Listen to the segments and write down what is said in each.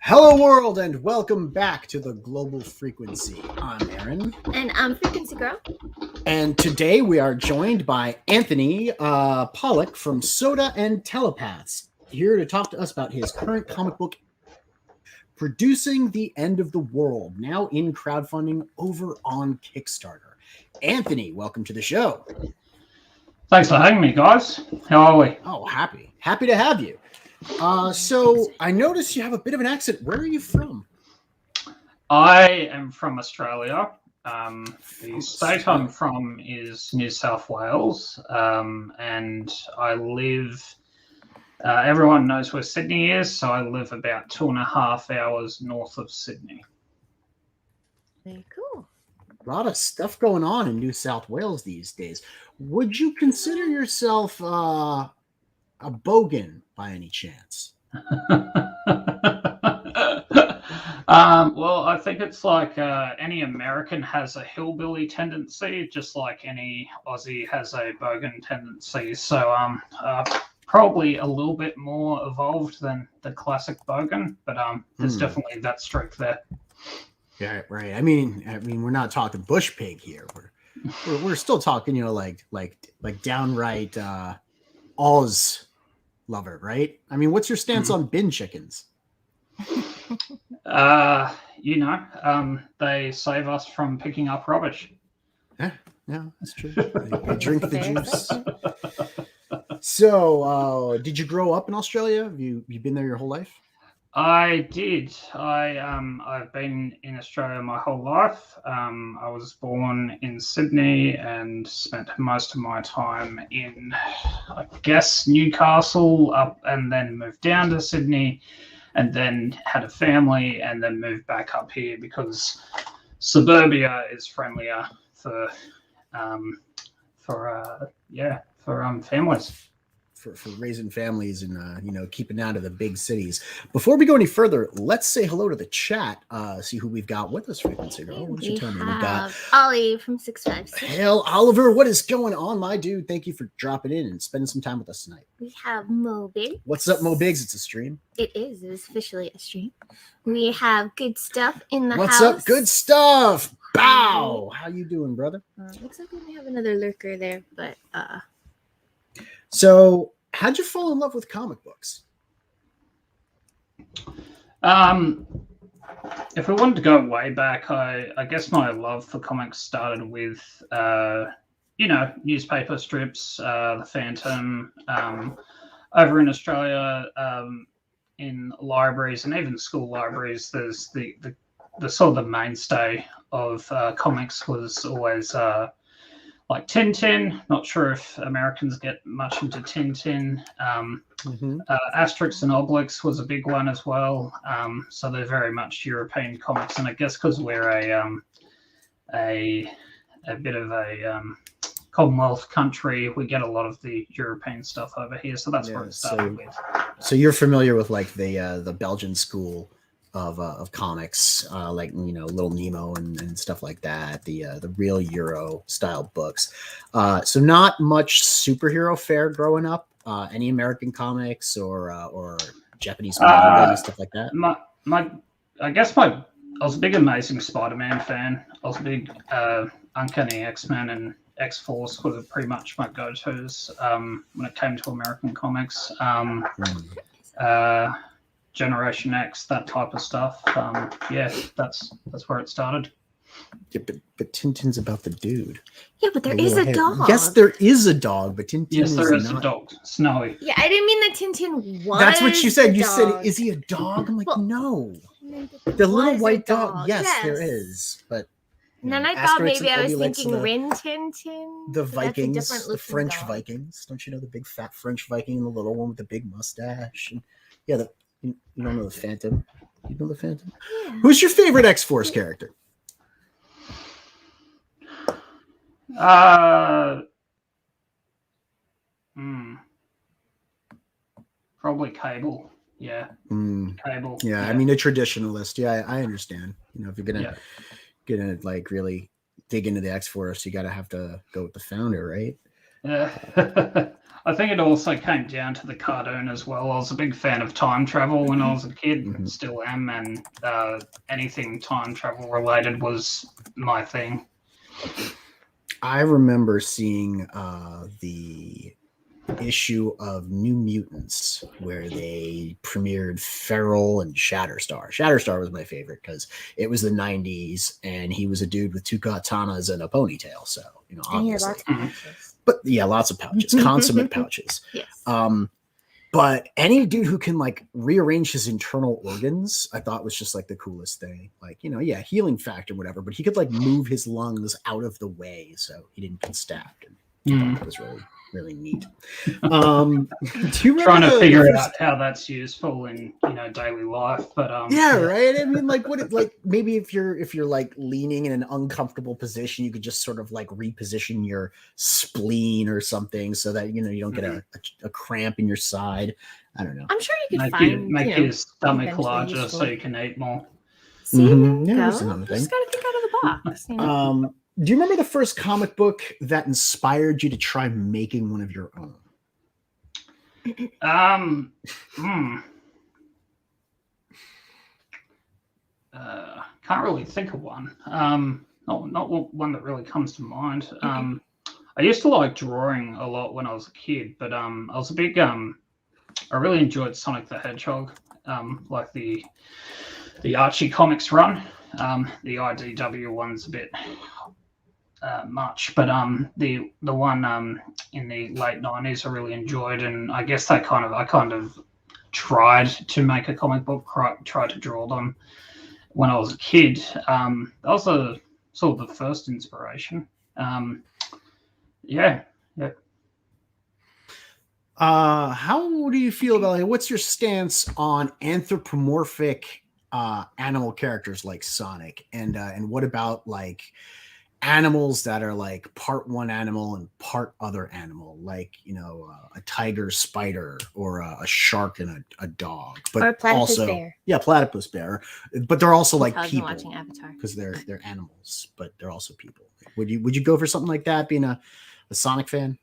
Hello world and welcome back to the Global Frequency. I'm Aaron. And I'm Frequency Girl. And today we are joined by Anthony Pollock from Soda and Telepaths, here to talk to us about his current comic book, Producing the End of the World, now in crowdfunding over on Kickstarter. Anthony, welcome to the show. Thanks for having me, guys. How are we? Oh, happy to have you. So I noticed you have a bit of an accent. Where are you from? I am from Australia. The state I'm from is New South Wales, and I live. Everyone knows where Sydney is, so I live about 2.5 hours north of Sydney. Very cool. A lot of stuff going on in New South Wales these days. Would you consider yourself a bogan by any chance? Well, I think it's like any American has a hillbilly tendency, just like any Aussie has a bogan tendency. So probably a little bit more evolved than the classic bogan, but there's definitely that streak there. Yeah, right. I mean, we're not talking bush pig here. We're still talking, like downright Oz lover, right? I mean, what's your stance on bin chickens? They save us from picking up rubbish. Yeah, that's true. They drink the juice. So, did you grow up in Australia? Have you been there your whole life? I did. I've been in Australia my whole life. I was born in Sydney and spent most of my time in, I guess, Newcastle, and then moved down to Sydney, and then had a family, and then moved back up here because suburbia is friendlier for families. For raising families and keeping out of the big cities. Before we go any further, let's say hello to the chat. See who we've got with us. Frequency Girl. What you tell me? We got Ollie from 656. Hell, Oliver, what is going on, my dude? Thank you for dropping in and spending some time with us tonight. We have Mo Biggs. What's up, Mo Biggs? It's a stream. It is. It is officially a stream. We have Good Stuff in the house. What's up, Good Stuff? Bow. How you doing, brother? Looks like we may have another lurker there, but So, how'd you fall in love with comic books? If we wanted to go way back, I guess my love for comics started with, newspaper strips, The Phantom, over in Australia, in libraries and even school libraries. There's the sort of the mainstay of comics was always like Tintin. Not sure if Americans get much into Tintin. Asterix and Obelix was a big one as well. So they're very much European comics, and I guess because we're a bit of a Commonwealth country, we get a lot of the European stuff over here. So that's where it started with. So you're familiar with like the Belgian school of comics, like Little Nemo and stuff like that, the real Euro style books. So not much superhero fare growing up. Any American comics or Japanese manga and stuff like that. I was a big Amazing Spider-Man fan. I was a big Uncanny X-Men and X-Force were pretty much my go-tos when it came to American comics. Generation X, that type of stuff. That's where it started. Yeah, but Tintin's about the dude. Yeah, but there is a dog. Yes, there is a dog, but Tintin yes, there is not. a dog. Snowy. Yeah, I didn't mean that Tintin was. That's what you said. You dog. said, "Is he a dog?" I'm like, no. The little white dog. Yes, there is, but And then I thought Asterix maybe and I was Obelix thinking and Rin Tin Tin. the but that's a Vikings, different the looking French dog. Vikings. Don't you know the big fat French Viking and the little one with the big mustache? And yeah, you don't know the Phantom. You know the Phantom? Yeah. Who's your favorite X-Force character? Probably Cable. Yeah. Cable. Yeah, I mean a traditionalist. Yeah, I understand. You know, if you're gonna like really dig into the X-Force, you gotta have to go with the founder, right? Yeah. I think it also came down to the cartoon as well. I was a big fan of time travel when I was a kid, still am, and anything time travel related was my thing. I remember seeing the issue of New Mutants where they premiered Feral and Shatterstar. Shatterstar was my favorite because it was the 90s and he was a dude with two katanas and a ponytail. So, you know, obviously. Lots of pouches. But yeah, lots of pouches, consummate pouches. Yes. But any dude who can like rearrange his internal organs, I thought was just like the coolest thing. Like, you know, yeah, healing factor, whatever, but he could like move his lungs out of the way so he didn't get stabbed. And I thought that was really, really neat. Do you trying to figure out how that's useful in, you know, daily life? But yeah, right. I mean, like, what? Like, maybe if you're like leaning in an uncomfortable position, you could just sort of like reposition your spleen or something so that you know you don't get a cramp in your side. I don't know. I'm sure you could make your stomach larger so you can eat more. See, Yeah, go. that's another thing. Just gotta think out of the box. You know? Do you remember the first comic book that inspired you to try making one of your own? Can't really think of one. Not one that really comes to mind. I used to like drawing a lot when I was a kid, but I was a big I really enjoyed Sonic the Hedgehog, like the Archie comics run. The IDW one's a bit much, but the one in the late 90s I really enjoyed, and I guess I kind of tried to make a comic book, tried to draw them when I was a kid. That was sort of the first inspiration. Yeah. How do you feel about like, what's your stance on anthropomorphic animal characters like Sonic, and what about like animals that are like part one animal and part other animal, like you know a tiger spider or a shark and a dog, but or a platypus also bear. Yeah, platypus bear, but they're also like I've people been watching Avatar because they're animals, but they're also people. Would you go for something like that, being a Sonic fan?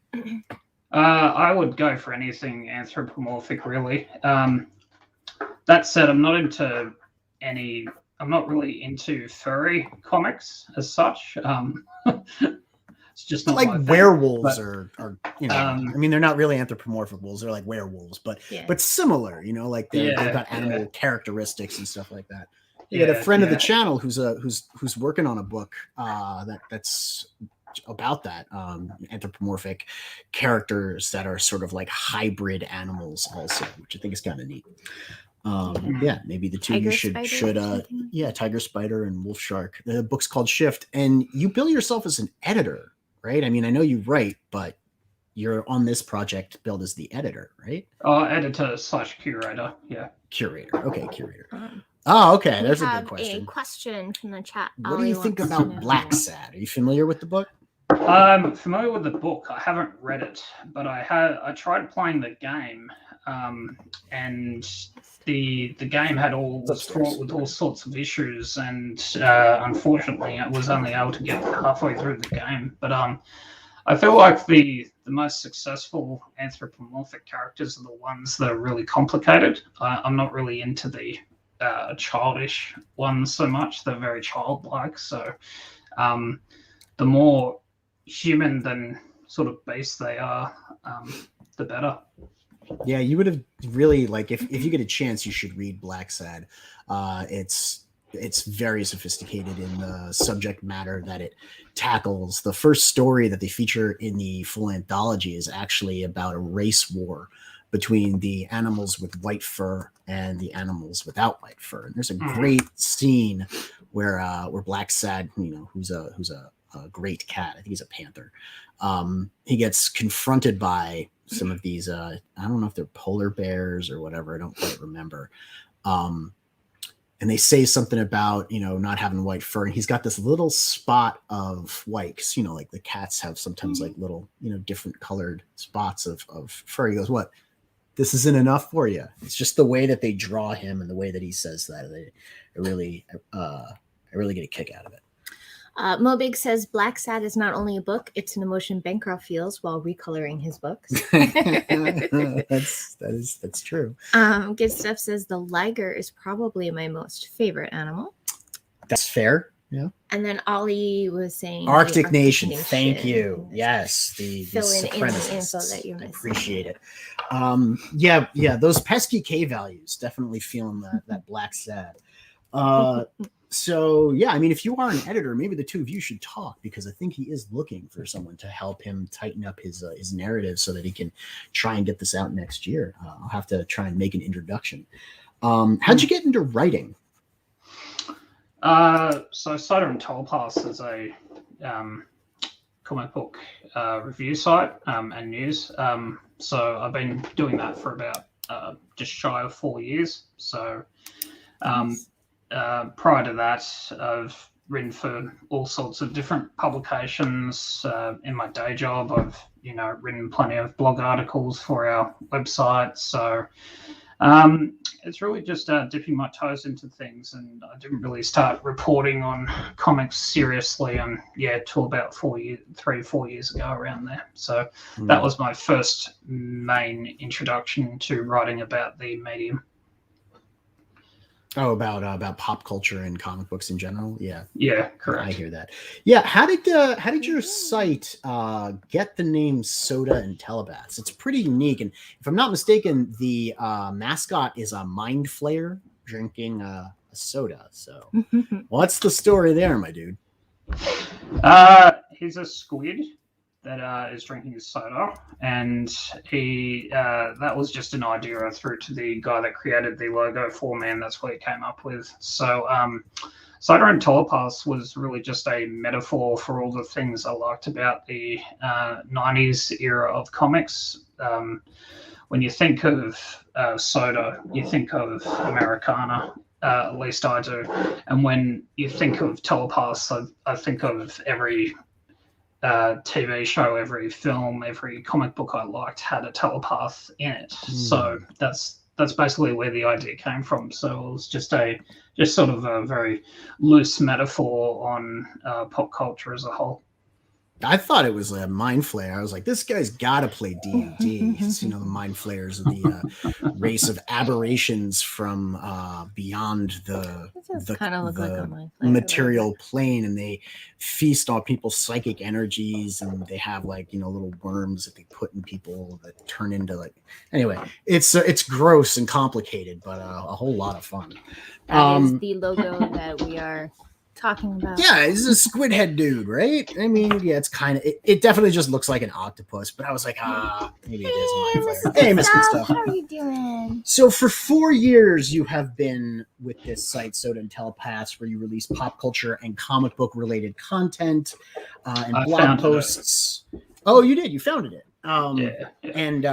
I would go for anything anthropomorphic, really. That said, I'm not really into furry comics as such. It's just not like werewolves are you know, I mean, they're not really anthropomorphic wolves; they're like werewolves, but similar. You know, like they've got animal characteristics and stuff like that. You got a friend of the channel who's working on a book that's about that, anthropomorphic characters that are sort of like hybrid animals also, which I think is kind of neat. Yeah, maybe the two of you should Tiger Spider and Wolf Shark. The book's called Shift, and you bill yourself as an editor, right? I mean, I know you write, but you're on this project billed as the editor, right? Editor/curator. Yeah, curator. Okay, curator. Oh, okay. There's a good question. A question from the chat. What do you think about Black Sad? Are you familiar with the book? I'm familiar with the book. I haven't read it, but I tried playing the game, and the game was fraught with all sorts of issues, and unfortunately, I was only able to get halfway through the game. But I feel like the most successful anthropomorphic characters are the ones that are really complicated. I'm not really into the childish ones so much. They're very childlike. So the more human than sort of beast they are, the better. Yeah, you would have really like if you get a chance, you should read Black Sad. It's very sophisticated in the subject matter that it tackles. The first story that they feature in the full anthology is actually about a race war between the animals with white fur and the animals without white fur. And there's a great scene where Black Sad, who's a great cat, I think he's a panther, he gets confronted by some of these I don't know if they're polar bears or whatever, I don't quite remember, and they say something about not having white fur, and he's got this little spot of white, because like the cats have sometimes like little different colored spots of fur. He goes, what, this isn't enough for you? It's just the way that they draw him and the way that he says that. I really get a kick out of it. Mobig says Black Sad is not only a book, it's an emotion Bancroft feels while recoloring his books. That's true. Good Stuff says the liger is probably my most favorite animal. That's fair. Yeah. And then Ollie was saying Arctic Nation. Thank you. Yes, the fill in the supremacists. info that you're missing. Appreciate it. Yeah. Those pesky K values, definitely feeling that Black Sad. So yeah, I mean, if you are an editor, maybe the two of you should talk, because I think he is looking for someone to help him tighten up his narrative so that he can try and get this out next year. I'll have to try and make an introduction. How'd you get into writing? So Soda and Telepass is a comic book review site and news. So I've been doing that for about just shy of 4 years. So prior to that, I've written for all sorts of different publications. In my day job, I've written plenty of blog articles for our website. So it's really just dipping my toes into things, and I didn't really start reporting on comics seriously till about 4 years ago, around there. So that was my first main introduction to writing about the medium. Oh, about pop culture and comic books in general. Yeah, correct. I hear that. Yeah, how did your site get the name Soda and Telepaths? It's pretty unique, and if I'm not mistaken, the mascot is a mind flayer drinking a soda. So, what's the story there, my dude? He's a squid that is drinking his soda, and he that was just an idea I threw to the guy that created the logo for me, and that's what he came up with. So Soda and Telepass was really just a metaphor for all the things I liked about the 90s era of comics. When you think of soda, you think of Americana, at least I do, and when you think of Telepass, I think of every TV show, every film, every comic book I liked had a telepath in it. So that's basically where the idea came from. So it was just sort of a very loose metaphor on pop culture as a whole. I thought it was a mind flayer. I was like, this guy's got to play D&D. The mind flayers are the race of aberrations from beyond the material plane, and they feast on people's psychic energies, and they have little worms that they put in people that turn into Anyway, it's gross and complicated, but a whole lot of fun. That is the logo that we are talking about. Yeah, he's a squid head dude, right? I mean, yeah, it's kind of it definitely just looks like an octopus, but I was like, maybe it is mind flayer. Hey, Miss Good Stuff. How are you doing? So for 4 years you have been with this site, Soda and Telepaths, where you release pop culture and comic book related content and blog posts. Oh, you did. You founded it. And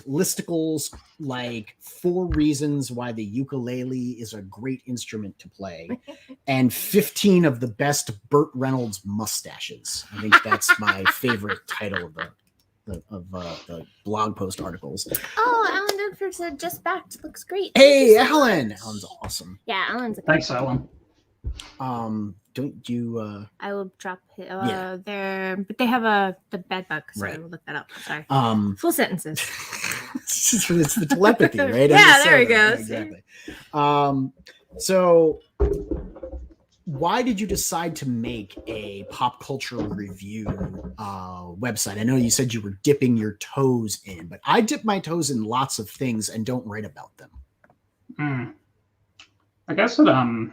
listicles like 4 reasons why the ukulele is a great instrument to play, and 15 of the best Burt Reynolds mustaches. I think that's my favorite title of the blog post articles. Oh, Alan Dunford said just backed. Looks great. Hey, Alan. Alan's awesome. Yeah, Alan's. Thanks, Alan. Don't you? I will drop it. There, but they have the bed bug, so I will look that up. Sorry. Full sentences. It's the telepathy, right? Yeah, there we go. Exactly. So, why did you decide to make a pop culture review website? I know you said you were dipping your toes in, but I dip my toes in lots of things and don't write about them. I guess that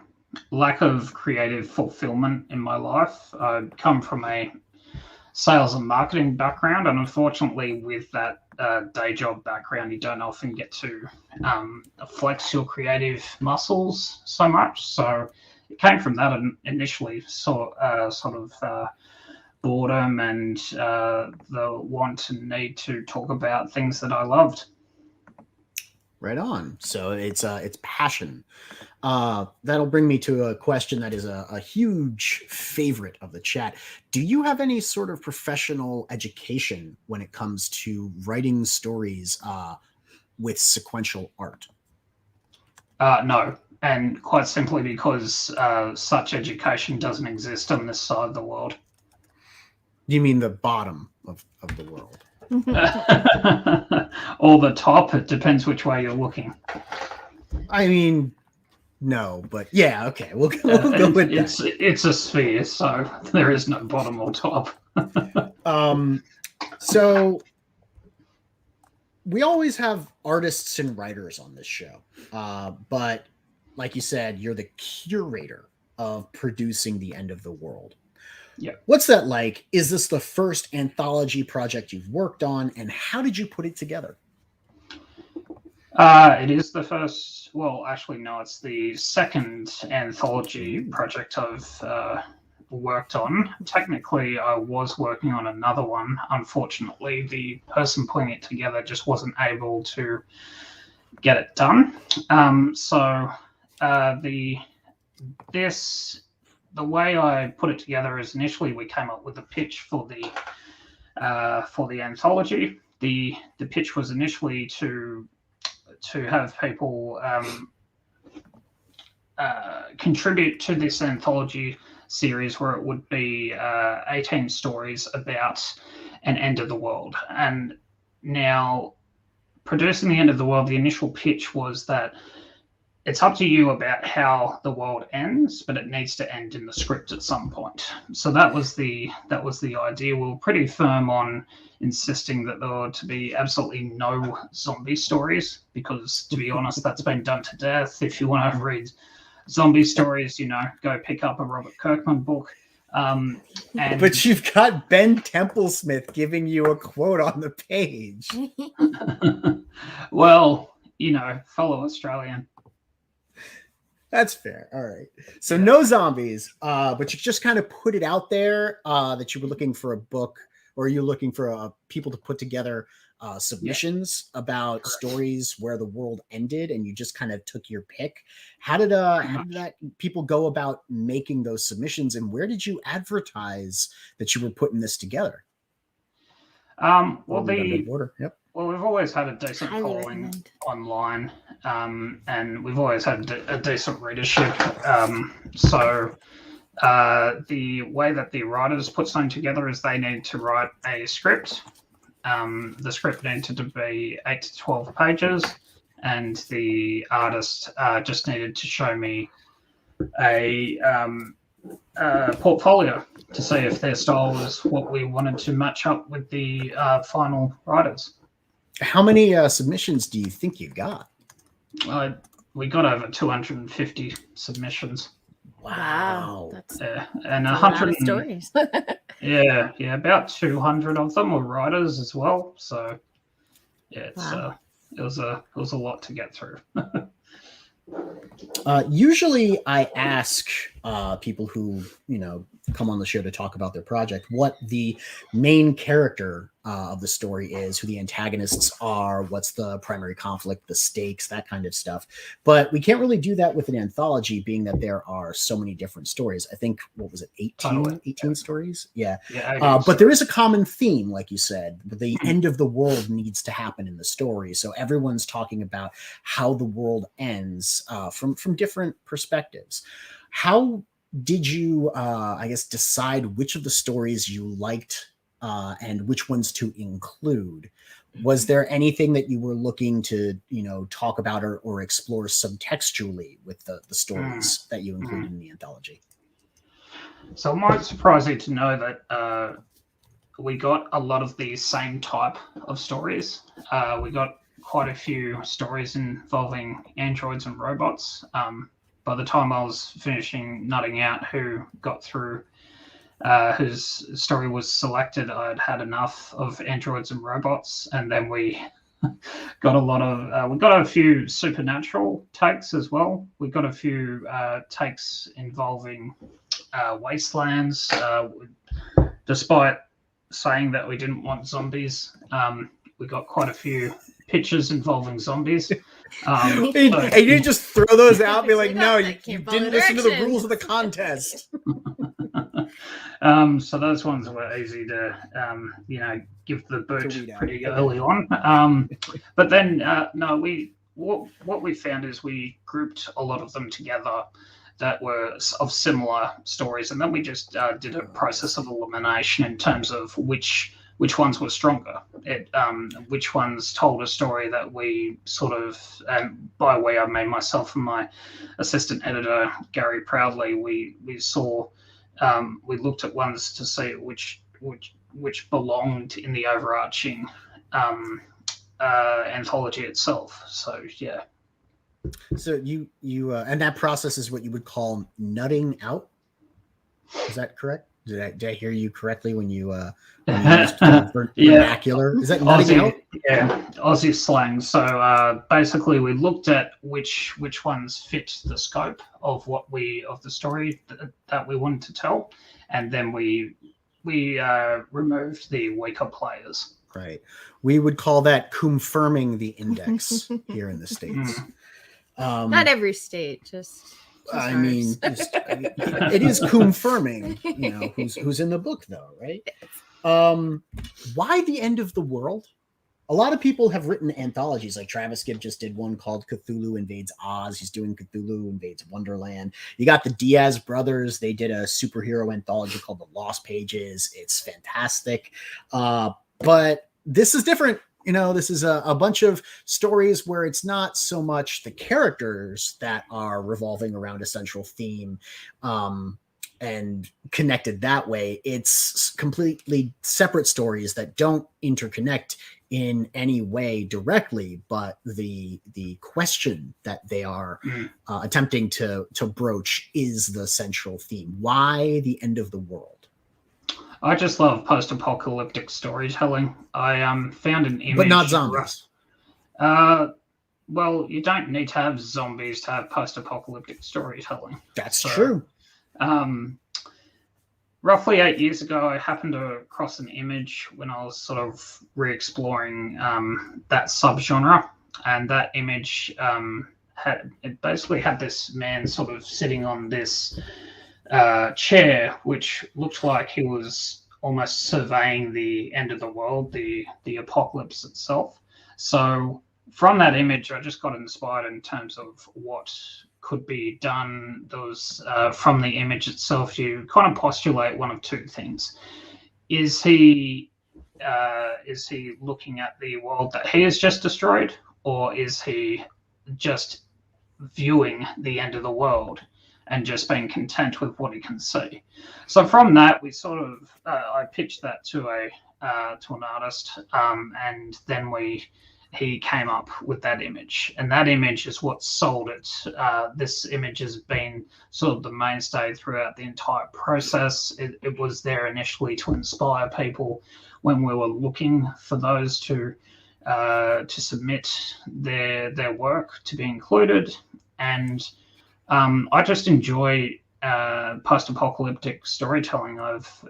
lack of creative fulfillment in my life. I come from a sales and marketing background, and unfortunately, with that day job background, you don't often get to flex your creative muscles so much. So it came from that initially, sort of boredom and the want and need to talk about things that I loved. Right on. So it's passion. That'll bring me to a question that is a huge favorite of the chat. Do you have any sort of professional education when it comes to writing stories with sequential art? No, and quite simply because such education doesn't exist on this side of the world. Do you mean the bottom of the world? Or the top? It depends which way you're looking. I mean, no, but yeah, okay, we'll go with that. It's a sphere, so there is no bottom or top. So we always have artists and writers on this show, but like you said, you're the curator of producing The End of the World. Yeah. What's that like? Is this the first anthology project you've worked on, and how did you put it together? It is the first. Well, actually, no. It's the second anthology project I've worked on. Technically, I was working on another one. Unfortunately, the person putting it together just wasn't able to get it done. The way I put it together is initially we came up with a pitch for the anthology. The pitch was initially to have people contribute to this anthology series, where it would be 18 stories about an end of the world. And now, producing The End of the World, the initial pitch was that it's up to you about how the world ends, but it needs to end in the script at some point. So that was the idea. We were pretty firm on insisting that there were to be absolutely no zombie stories, because, to be honest, that's been done to death. If you want to read zombie stories, go pick up a Robert Kirkman book. But you've got Ben Templesmith giving you a quote on the page. Well, fellow Australian. That's fair. All right. So no zombies, but you just kind of put it out there that you were looking for a book, or you're looking for people to put together submissions about stories where the world ended, and you just kind of took your pick. How did that people go about making those submissions, and where did you advertise that you were putting this together? Well, we've always had a decent following online, and we've always had a decent readership. So the way that the writers put something together is they need to write a script. The script needed to be 8 to 12 pages, and the artist just needed to show me a portfolio to see if their style was what we wanted to match up with the final writers. How many submissions do you think you got? We got over 250 submissions. Wow. And 100 stories. yeah, about 200 of them were writers as well. So yeah, it was a lot to get through. Usually I ask people who, come on the show to talk about their project what the main character of the story is, who the antagonists are, what's the primary conflict, the stakes, that kind of stuff. But we can't really do that with an anthology, being that there are so many different stories. I think, what was it, 18 stories? Yeah. But there is a common theme, like you said. The end of the world needs to happen in the story. So everyone's talking about how the world ends from different perspectives. How did you, decide which of the stories you liked and which ones to include? Was there anything that you were looking to, talk about or explore subtextually with the stories that you included in the anthology? So it might surprise you to know that we got a lot of the same type of stories. We got quite a few stories involving androids and robots. By the time I was finishing nutting out who got through whose story was selected, I'd had enough of androids and robots, and then we got a few supernatural takes as well. We got a few takes involving wastelands, despite saying that we didn't want zombies. We got quite a few pictures involving zombies. And you just throw those out and be like, no, you didn't listen to the rules of the contest. So those ones were easy to, give the boot pretty early on. But then, what we found is we grouped a lot of them together that were of similar stories, and then we just did a process of elimination in terms of which ones were stronger, which ones told a story that we sort of, and by we I mean myself and my assistant editor Gary Proudley, we saw, we looked at ones to see which belonged in the overarching anthology itself. So yeah. So you and that process is what you would call nutting out. Is that correct? Did I hear you correctly when you used vernacular? Is that nutting out? Yeah, Aussie slang. So basically, we looked at which ones fit the scope of the story that we wanted to tell, and then we removed the weaker players. Right. We would call that confirming the index here in the States. Not every state, just I mean, it is confirming, who's in the book, though, right? Why the end of the world? A lot of people have written anthologies, like Travis Gibb just did one called Cthulhu Invades Oz. He's doing Cthulhu Invades Wonderland. You got the Diaz brothers. They did a superhero anthology called The Lost Pages. It's fantastic. But this is different. This is a bunch of stories where it's not so much the characters that are revolving around a central theme and connected that way. It's completely separate stories that don't interconnect in any way directly, but the question that they are attempting to broach is the central theme. Why the end of the world? I just love post-apocalyptic storytelling. I found an image, but not zombies. Well, you don't need to have zombies to have post-apocalyptic storytelling. That's true. Roughly 8 years ago, I happened to cross an image when I was sort of re-exploring that subgenre, and that image basically had this man sort of sitting on this chair, which looked like he was almost surveying the end of the world, the apocalypse itself. So from that image, I just got inspired in terms of what could be done. There was from the image itself, you kind of postulate one of two things. Is he looking at the world that he has just destroyed, or is he just viewing the end of the world and just being content with what he can see? So from that, we sort of I pitched that to an artist, and then he came up with that image, and that image is what sold it. This image has been sort of the mainstay throughout the entire process. It was there initially to inspire people when we were looking for those to submit their work to be included, and I just enjoy post-apocalyptic storytelling.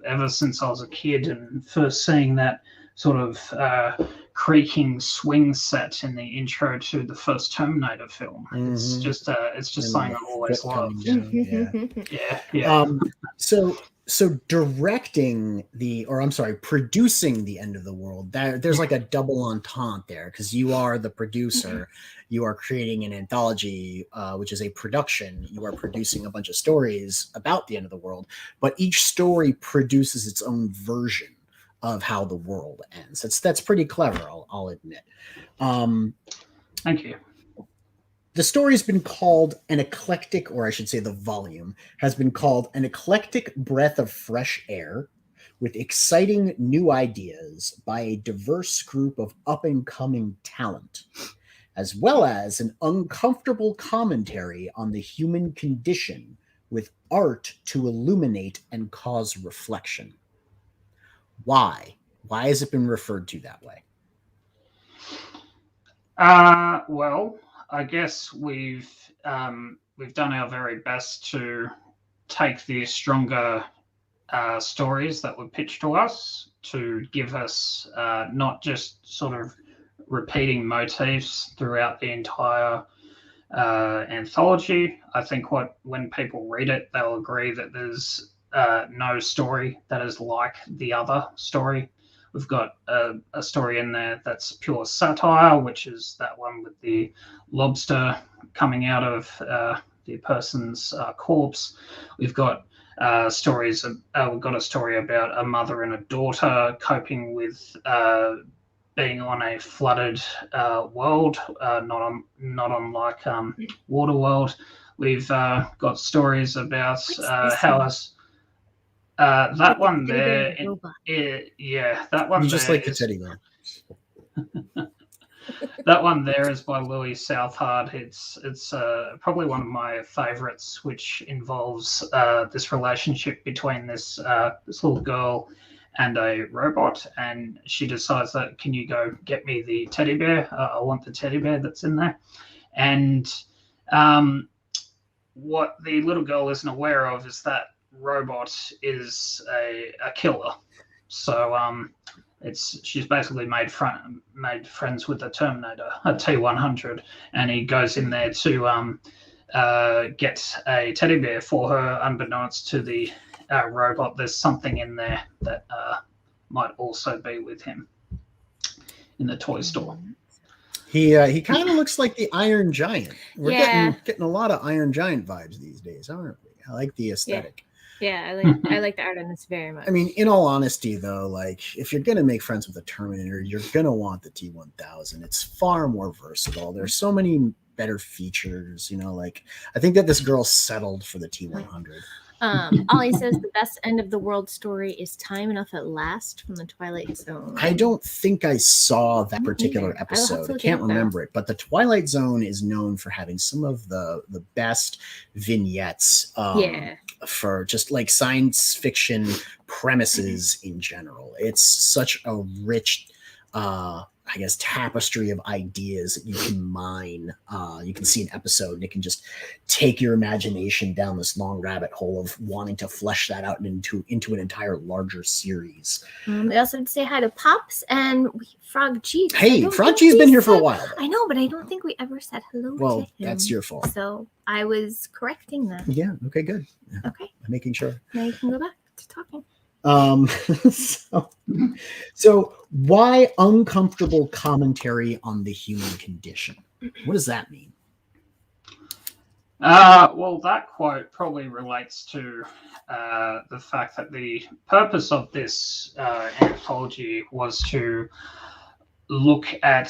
Ever since I was a kid and first seeing that sort of creaking swing set in the intro to the first Terminator film. Mm-hmm. It's just something I've always loved. Yeah. So producing the end of the world, there's like a double entente there, because you are the producer, you are creating an anthology, which is a production. You are producing a bunch of stories about the end of the world, but each story produces its own version of how the world ends. That's pretty clever, I'll admit. Thank you. The story's been called an eclectic, or I should say the volume has been called an eclectic breath of fresh air with exciting new ideas by a diverse group of up-and-coming talent, as well as an uncomfortable commentary on the human condition with art to illuminate and cause reflection. Why? Why has it been referred to that way? Well, I guess we've done our very best to take the stronger stories that were pitched to us to give us not just sort of repeating motifs throughout the entire anthology. I think when people read it, they'll agree that there's no story that is like the other story. We've got a story in there that's pure satire, which is that one with the lobster coming out of the person's corpse. We've got stories. We've got a story about a mother and a daughter coping with being on a flooded world, not unlike Waterworld. We've got stories about how us. That one there, that one. You just like the teddy bear. That one there is by Louis Southard. It's probably one of my favorites, which involves this relationship between this little girl and a robot, and she decides that, can you go get me the teddy bear? I want the teddy bear that's in there. And what the little girl isn't aware of is that robot is a killer. So she's basically made friends with the Terminator, a T-100, and he goes in there to get a teddy bear for her. Unbeknownst to the robot, there's something in there that might also be with him in the toy store. He kind of looks like the Iron Giant. We're getting a lot of Iron Giant vibes these days, aren't we? I like the aesthetic. Yeah, I like the art on this very much. I mean, in all honesty, though, like if you're gonna make friends with a Terminator, you're gonna want the T-1000. It's far more versatile. There's so many better features. Like I think that this girl settled for the T-100. Ollie says the best end of the world story is Time Enough at Last from the Twilight Zone. I don't think I saw that particular episode. I can't remember it, but the Twilight Zone is known for having some of the best vignettes for just like science fiction premises in general. It's such a rich I guess tapestry of ideas that you can mine. You can see an episode and it can just take your imagination down this long rabbit hole of wanting to flesh that out into an entire larger series. We also have to say hi to Pops and Frog G. Hey, Frog G's been here for a while. I know, but I don't think we ever said hello to him. Well, that's your fault. So I was correcting that. Yeah, okay, good. Yeah. Okay. I'm making sure. Now you can go back to talking. So why uncomfortable commentary on the human condition? What does that mean? Well, that quote probably relates to the fact that the purpose of this anthology was to look at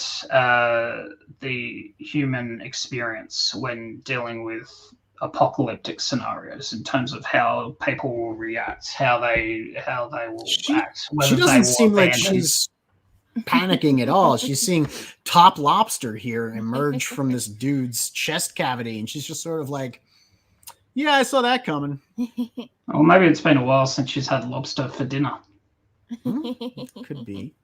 the human experience when dealing with apocalyptic scenarios in terms of how people will react, how they will act. She doesn't seem like she's panicking at all. She's seeing top lobster here emerge from this dude's chest cavity, and she's just sort of like, yeah, I saw that coming. Well, maybe it's been a while since she's had lobster for dinner. Could be.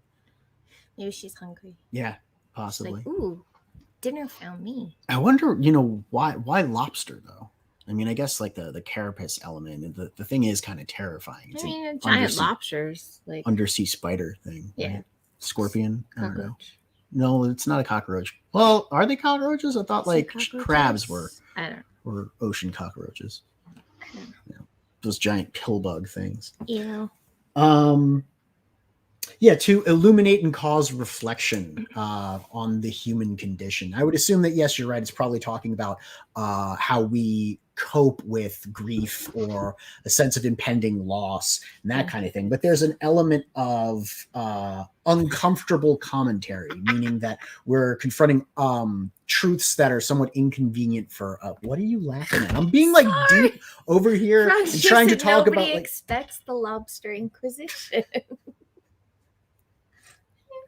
Maybe she's hungry. Yeah, possibly. Like, ooh, dinner found me. I wonder, why lobster though? I mean, I guess like the carapace element. The thing is kind of terrifying. It's giant lobsters, like undersea spider thing. Yeah, right? Scorpion. I don't know. Cockroach. No, it's not a cockroach. Well, are they cockroaches? I thought like crabs were. I don't know. Or ocean cockroaches. Those giant pill bug things. Yeah. Yeah, to illuminate and cause reflection on the human condition. I would assume that, yes, you're right. It's probably talking about how we cope with grief or a sense of impending loss and that kind of thing. But there's an element of uncomfortable commentary, meaning that we're confronting truths that are somewhat inconvenient for what are you laughing at? I'm being like deep over here and trying to talk about like expects the lobster inquisition.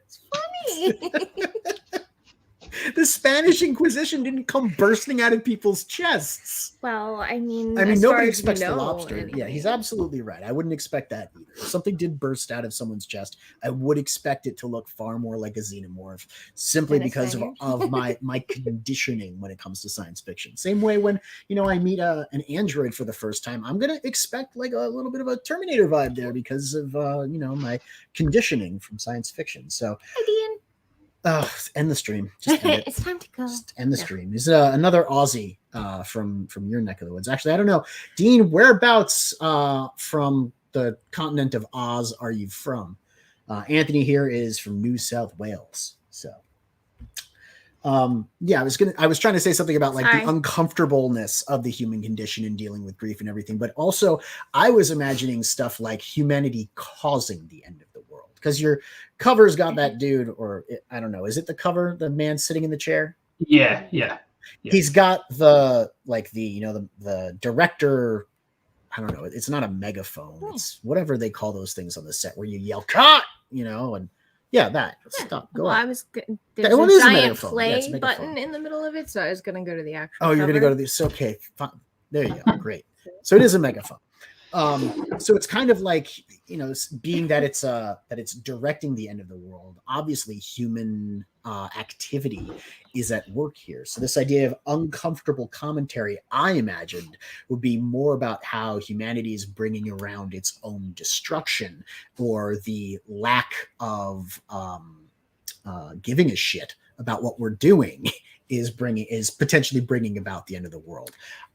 It's funny. The Spanish Inquisition didn't come bursting out of people's chests. Well, I mean, nobody expects the lobster. Anyway. Yeah, he's absolutely right. I wouldn't expect that either. If something did burst out of someone's chest, I would expect it to look far more like a xenomorph, simply because of my conditioning when it comes to science fiction. Same way when, I meet an android for the first time, I'm going to expect like a little bit of a Terminator vibe there because of, my conditioning from science fiction. So, Hi, Dean. End the stream. Just end it. It's time to go. Just end the stream. He's another Aussie from your neck of the woods. Actually, I don't know. Dean, whereabouts from the continent of Oz are you from? Anthony here is from New South Wales. So, I was trying to say something about like the uncomfortableness of the human condition in dealing with grief and everything, but also I was imagining stuff like humanity causing the end of the world, because your cover's got that dude, or I don't know, is it the cover, the man sitting in the chair? Yeah. He's got the director. I don't know. It's not a megaphone. It's whatever they call those things on the set where you yell "cut," and. Yeah, that. Stop. Go on. There's a giant play button in the middle of it, so I was going to go to the actual you're going to go to this. Okay, fine. There you go. Great. So it is a megaphone. So it's kind of like, being that it's directing the end of the world, obviously human activity is at work here. So this idea of uncomfortable commentary, I imagined, would be more about how humanity is bringing around its own destruction, or the lack of giving a shit about what we're doing is potentially bringing about the end of the world.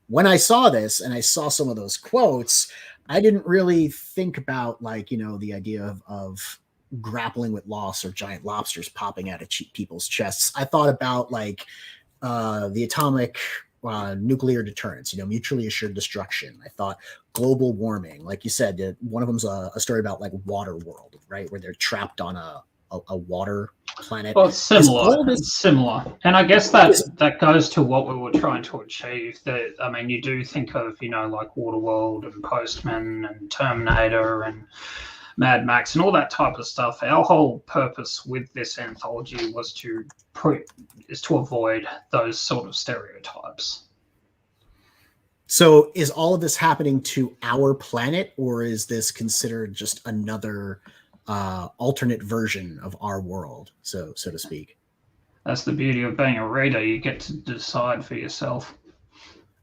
When I saw this and I saw some of those quotes, I didn't really think about the idea of grappling with loss or giant lobsters popping out of people's chests. I thought about the atomic nuclear deterrence, mutually assured destruction. I thought global warming, like you said, one of them's a story about like water world, right? Where they're trapped on a water planet. Well, it's similar. And I guess that goes to what we were trying to achieve. That, I mean, you do think of, like Waterworld and Postman and Terminator and Mad Max and all that type of stuff. Our whole purpose with this anthology was to avoid those sort of stereotypes. So is all of this happening to our planet, or is this considered just another alternate version of our world, so to speak? That's the beauty of being a reader. You get to decide for yourself.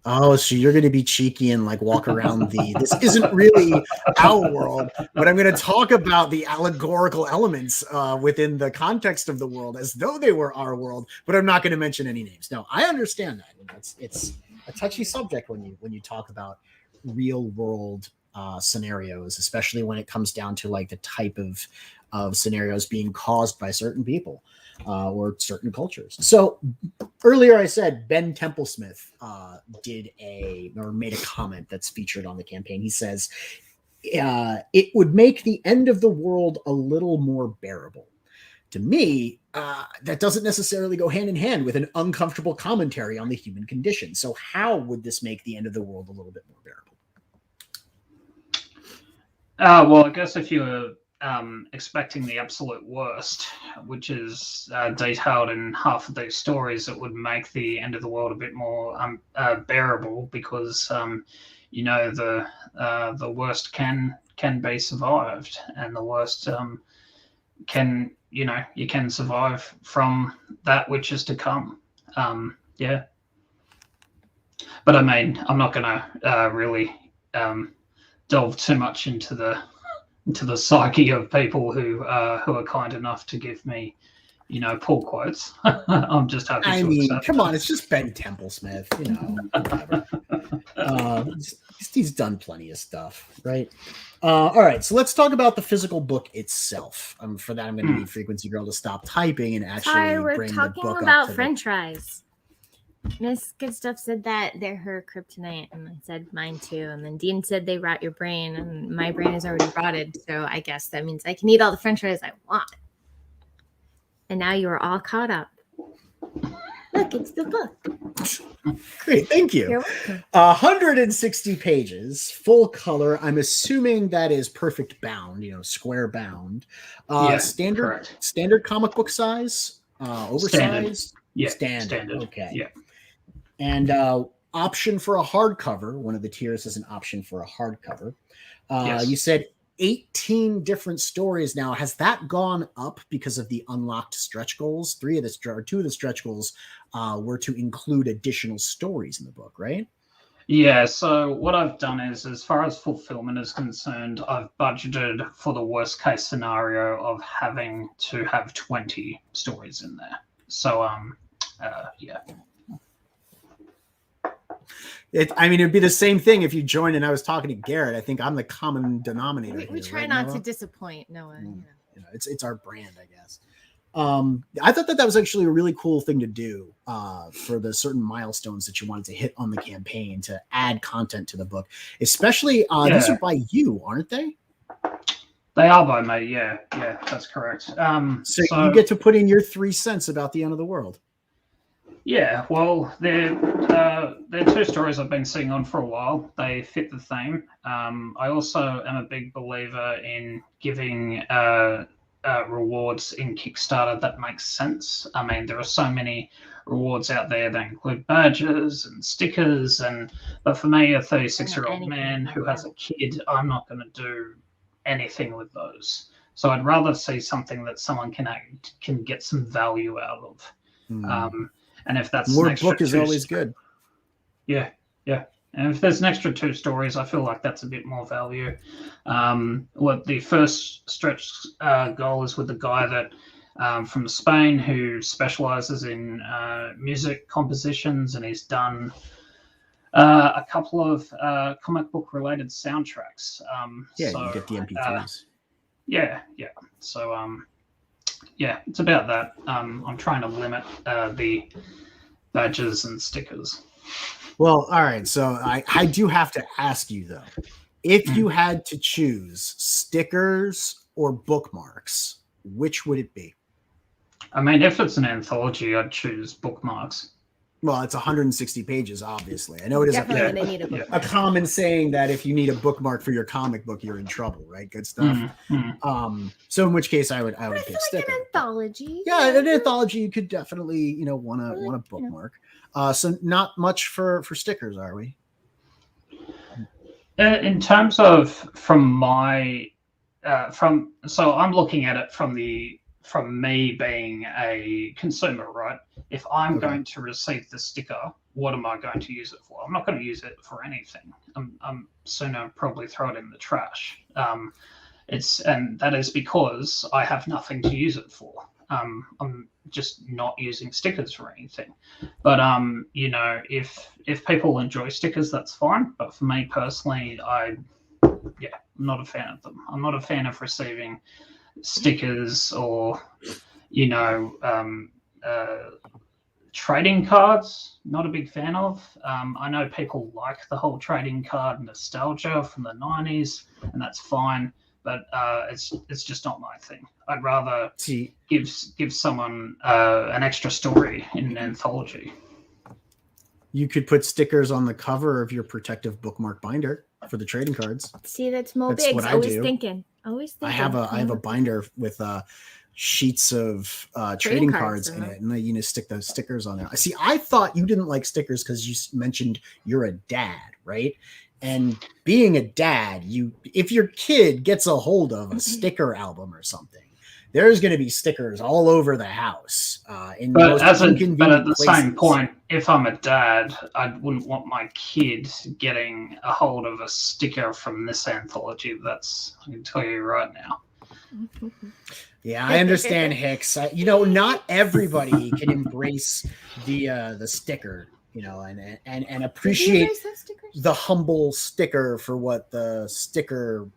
Oh, so you're going to be cheeky and like walk around this isn't really our world, but I'm going to talk about the allegorical elements within the context of the world as though they were our world, but I'm not going to mention any names. No, I understand that. It's a touchy subject when you talk about real world scenarios, especially when it comes down to like the type of scenarios being caused by certain people or certain cultures. So earlier I said Ben Templesmith made a comment that's featured on the campaign. He says, it would make the end of the world a little more bearable. To me, that doesn't necessarily go hand in hand with an uncomfortable commentary on the human condition. So how would this make the end of the world a little bit more bearable? Well, I guess if you were expecting the absolute worst, which is detailed in half of these stories, it would make the end of the world a bit more bearable, because the worst can be survived, and the worst you can survive from that which is to come. But I mean, I'm not going to really delve too much into the psyche of people who are kind enough to give me, pull quotes. I'm just happy. I mean, come on, it's just Ben Templesmith, whatever. He's done plenty of stuff, right? All right, so let's talk about the physical book itself. For that, I'm going to need Frequency Girl to stop typing and actually bring the book up. We're talking about French fries. Miss Good Stuff said that they're her kryptonite, and I said mine too. And then Dean said they rot your brain, and my brain is already rotted. So I guess that means I can eat all the French fries I want. And now you are all caught up. Look, it's the book. Great, thank you. You're welcome. 160 pages, full color. I'm assuming that is perfect bound, square bound. Standard comic book size. Oversized? Yeah, Standard. Okay. Yeah. And option for a hardcover. One of the tiers is an option for a hardcover. Yes. You said 18 different stories now. Has that gone up because of the unlocked stretch goals? Two of the stretch goals were to include additional stories in the book, right? Yeah, so what I've done is, as far as fulfillment is concerned, I've budgeted for the worst case scenario of having to have 20 stories in there. So, yeah. It'd be the same thing if you joined and I was talking to Garrett. I think I'm the common denominator. We try not to disappoint Noah. It's our brand, I guess. I thought that was actually a really cool thing to do for the certain milestones that you wanted to hit on the campaign to add content to the book, especially these are by you, aren't they? They are by me. Yeah, that's correct. So you get to put in your 3 cents about the end of the world. Yeah, well, they're 2 stories I've been sitting on for a while. They fit the theme. I also am a big believer in giving rewards in Kickstarter that makes sense. I mean, there are so many rewards out there that include badges and stickers, but for me, a 36-year-old man who has a kid, I'm not going to do anything with those. So I'd rather see something that someone can get some value out of. And if that's more book is always good. Yeah. And if there's an extra 2 stories, I feel like that's a bit more value. The first stretch goal is with a guy that from Spain who specializes in music compositions, and he's done a couple of comic book related soundtracks. You get the MP3s. Yeah. So it's about that. I'm trying to limit the badges and stickers. Well, all right. So I do have to ask you, though, if you had to choose stickers or bookmarks, which would it be? I mean, if it's an anthology, I'd choose bookmarks. Well, it's 160 pages, obviously. I know it is a common saying that if you need a bookmark for your comic book, you're in trouble, right? Good stuff. So in which case I would pick sticker. An anthology. Yeah, an anthology you could definitely, want a bookmark. So not much for stickers, are we? In terms of so I'm looking at it from me being a consumer, right? If I'm going to receive the sticker, what am I going to use it for? I'm not going to use it for anything. I'm sooner probably throw it in the trash. And that is because I have nothing to use it for. I'm just not using stickers for anything. But if people enjoy stickers, that's fine. But for me personally, I'm not a fan of them. I'm not a fan of receiving stickers or trading cards. Not a big fan of. I know people like the whole trading card nostalgia from the 90s, and that's fine, but it's just not my thing. I'd rather give someone an extra story in an anthology. You could put stickers on the cover of your protective bookmark binder for the trading cards. See, that's big. Always thinking. I have a binder with sheets of trading cards in it, and then you stick those stickers on there. See, I thought you didn't like stickers because you mentioned you're a dad, right? And being a dad, if your kid gets a hold of a sticker album or something, there's going to be stickers all over the house. But at the same point, if I'm a dad, I wouldn't want my kid getting a hold of a sticker from this anthology. I can tell you right now. Yeah, I understand, Hicks. Not everybody can embrace the sticker, and appreciate the humble sticker for what the sticker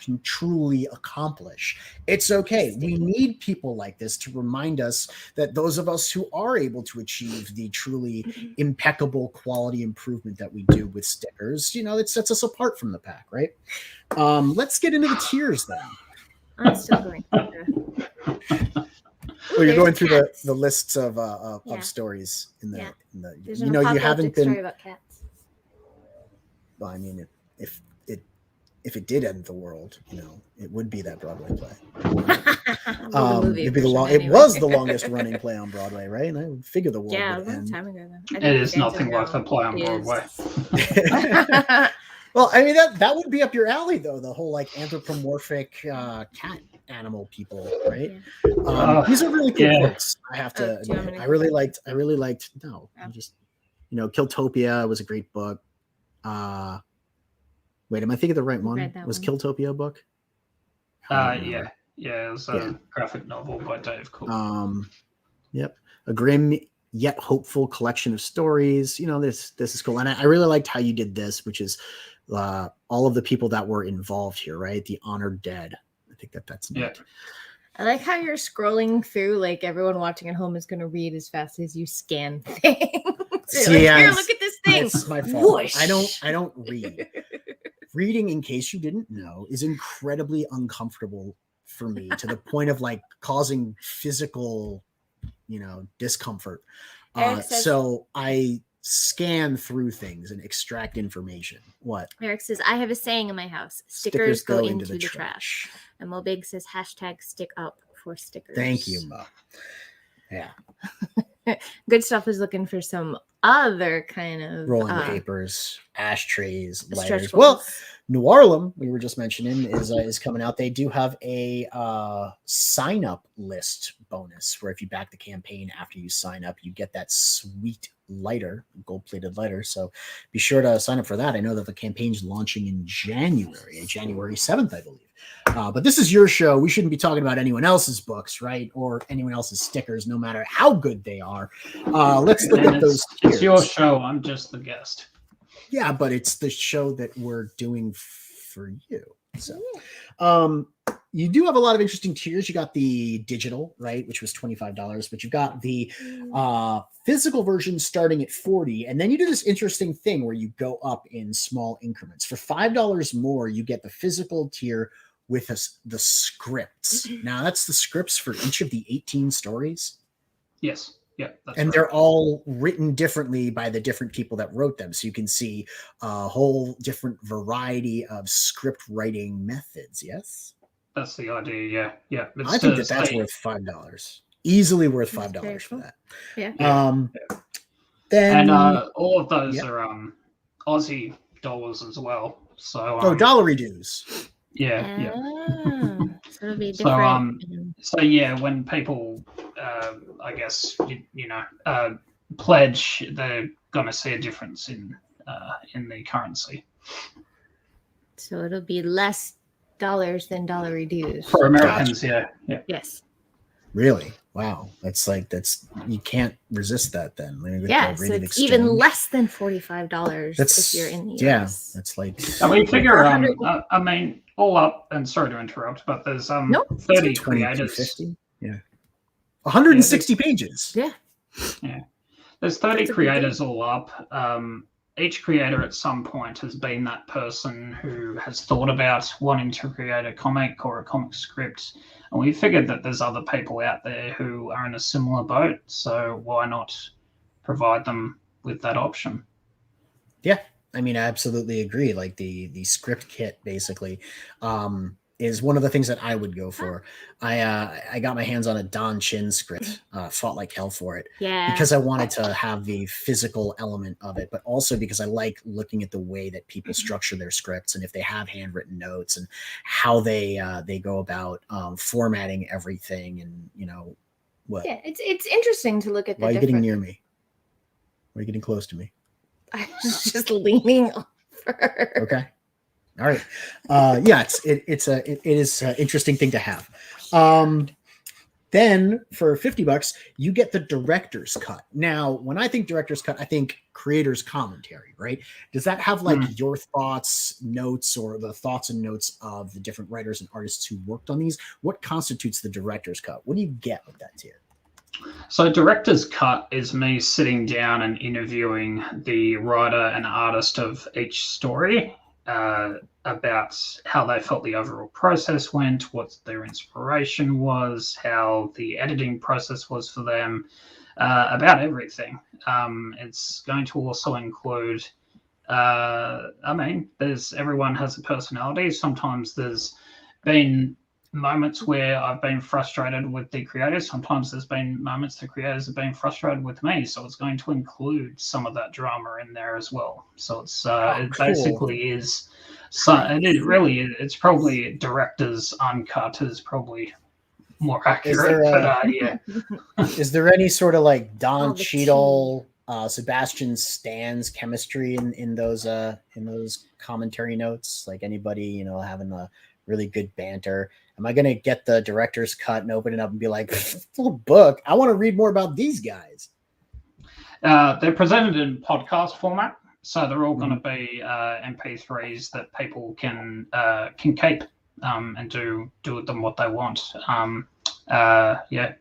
can truly accomplish. It's okay. We need people like this to remind us that those of us who are able to achieve the truly impeccable quality improvement that we do with stickers, it sets us apart from the pack, right? Let's get into the tiers then. I'm still going. Well, you're going through the lists of stories in the There's you haven't been story about cats. Well, I mean, if it did end the world, it would be that Broadway play. Well, the movie It'd be version it anyway. was the longest running play on Broadway, right? And I would figure the world Yeah, a would long end. time ago though. It is nothing like the play on Broadway. Well, I mean that would be up your alley though, the whole like anthropomorphic cat animal people, right? These are really cool books. I have to admit. I really liked no, I'm just Killtopia was a great book. Wait, am I thinking of the right one? Was Killtopia a book? Yeah, it was a graphic novel by Dave Cook. Yep, a grim yet hopeful collection of stories. This is cool, and I really liked how you did this, which is all of the people that were involved here, right? The honored dead. I think that's neat. Yeah. I like how you're scrolling through, like everyone watching at home is going to read as fast as you scan things. Here, look at this thing. It's my fault. Whoosh. I don't read. Reading, in case you didn't know, is incredibly uncomfortable for me to the point of like causing physical, discomfort. So I scan through things and extract information. What? Eric says, I have a saying in my house. Stickers go into the trash. And Mo Big says, #stick up for stickers. Thank you, Mo. Yeah. Good Stuff is looking for some other kind of rolling papers, ashtrays, lighters. Stretchables. Well, New Harlem, we were just mentioning, is coming out. They do have a sign up list bonus where if you back the campaign after you sign up, you get that sweet lighter, gold plated lighter. So be sure to sign up for that. I know that the campaign's launching in January 7th, I believe. But this is your show. We shouldn't be talking about anyone else's books, right? Or anyone else's stickers, no matter how good they are. Let's look at those. It's your show. I'm just the guest. Yeah, but it's the show that we're doing for you. So, you do have a lot of interesting tiers. You got the digital, right, which was $25, but you've got the physical version starting at $40, and then you do this interesting thing where you go up in small increments. For $5 more, you get the physical tier with the scripts. Now, that's the scripts for each of the 18 stories. Yes. Yeah, and they're all written differently by the different people that wrote them. So you can see a whole different variety of script writing methods. Yes. That's the idea. Yeah. I think that's worth $5. Easily worth $5 for that. Yeah. Then all of those are Aussie dollars as well. So dollary dues. Yeah. So it'll be different. So when people, I guess pledge, they're gonna see a difference in the currency. So it'll be less dollars than dollary dues for Americans. Gotcha. Yeah. Yes. Really? Wow. That's you can't resist that then. Yeah, so it's even less than $45 if you're in the US. Yeah, that's like. I mean, figure. I mean, all up, and sorry to interrupt, but there's 30 creators. Yeah. 160 pages. Yeah. Yeah. There's 30 creators all up. Each creator at some point has been that person who has thought about wanting to create a comic or a comic script. And we figured that there's other people out there who are in a similar boat. So why not provide them with that option? Yeah. I mean, I absolutely agree. Like the script kit basically is one of the things that I would go for. I got my hands on a Don Chin script, fought like hell for it. Yeah. Because I wanted to have the physical element of it, but also because I like looking at the way that people structure their scripts and if they have handwritten notes and how they go about formatting everything and what. Yeah, it's interesting to look at. Why are you getting near me? Why are you getting close to me? I was just leaning over. Okay. All right. Yeah, it is an interesting thing to have. Then for $50, you get the director's cut. Now, when I think director's cut, I think creator's commentary, right? Does that have like your thoughts, notes, or the thoughts and notes of the different writers and artists who worked on these? What constitutes the director's cut? What do you get with that tier? So director's cut is me sitting down and interviewing the writer and artist of each story about how they felt the overall process went, what their inspiration was, how the editing process was for them, about everything. It's going to also include I mean, everyone has a personality. Sometimes there's been moments where I've been frustrated with the creators. Sometimes there's been moments the creators have been frustrated with me. So it's going to include some of that drama in there as well. So it cool. basically is. So and it's probably director's uncut is probably more accurate. Yeah. Is there any sort of like Don All the Cheadle, Sebastian Stan's chemistry in those commentary notes? Like anybody, having a really good banter? Am I gonna get the director's cut and open it up and be like, full book? I want to read more about these guys. They're presented in podcast format, so they're all going to be MP3s that people can keep and do with them what they want. Yeah.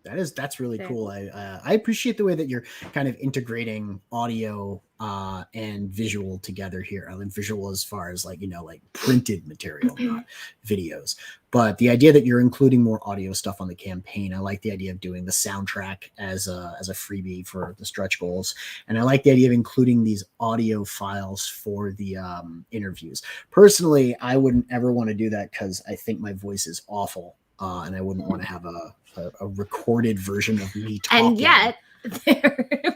That's really cool. I appreciate the way that you're kind of integrating audio and visual together here. I mean, visual as far as like printed material, not videos. But the idea that you're including more audio stuff on the campaign, I like the idea of doing the soundtrack as a freebie for the stretch goals, and I like the idea of including these audio files for the interviews. Personally, I wouldn't ever want to do that because I think my voice is awful. And I wouldn't want to have a recorded version of me talking. And yet,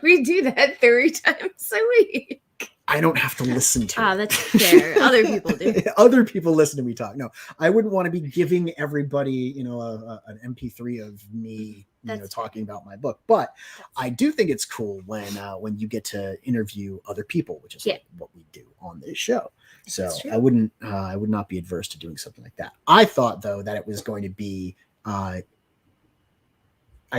we do that 30 times a week. I don't have to listen to it. Oh, that's fair. Other people do. Other people listen to me talk. No, I wouldn't want to be giving everybody, an MP3 of me, talking about my book. But I do think it's cool when you get to interview other people, which is like what we do on this show. So I would not be adverse to doing something like that. I thought though that it was going to be, I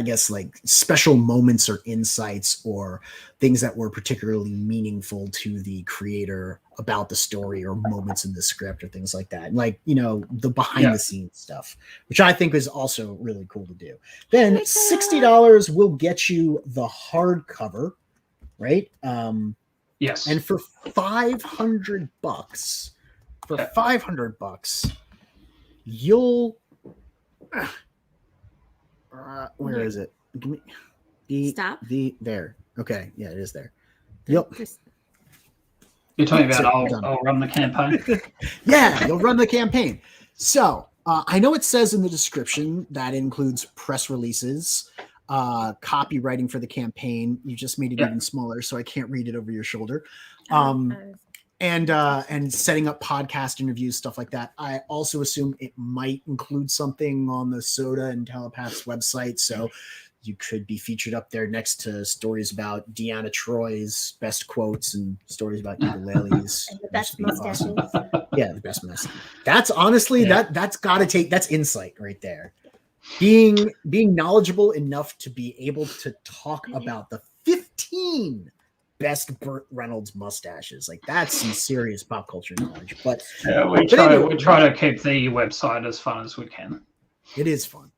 guess, like special moments or insights or things that were particularly meaningful to the creator about the story or moments in the script or things like that. And like, the behind the scenes stuff, which I think is also really cool to do. Then $60 will get you the hardcover, right? Yes. And for $500, you'll where is it? Give me Stop. There. Okay. Yeah, it is there. Yep. You're talking about I'll run the campaign? Yeah, you'll run the campaign. So I know it says in the description that includes press releases, copywriting for the campaign. You just made it even smaller, so I can't read it over your shoulder. And setting up podcast interviews, stuff like that. I also assume it might include something on the Soda and Telepath's website, so you could be featured up there next to stories about Deanna Troy's best quotes and stories about ukuleles. And the best mustaches. Awesome. Yeah, the best mustache. That's honestly that's insight right there. Being knowledgeable enough to be able to talk about the 15 best Burt Reynolds mustaches. Like that's some serious pop culture knowledge. But we try to keep the website as fun as we can. It is fun.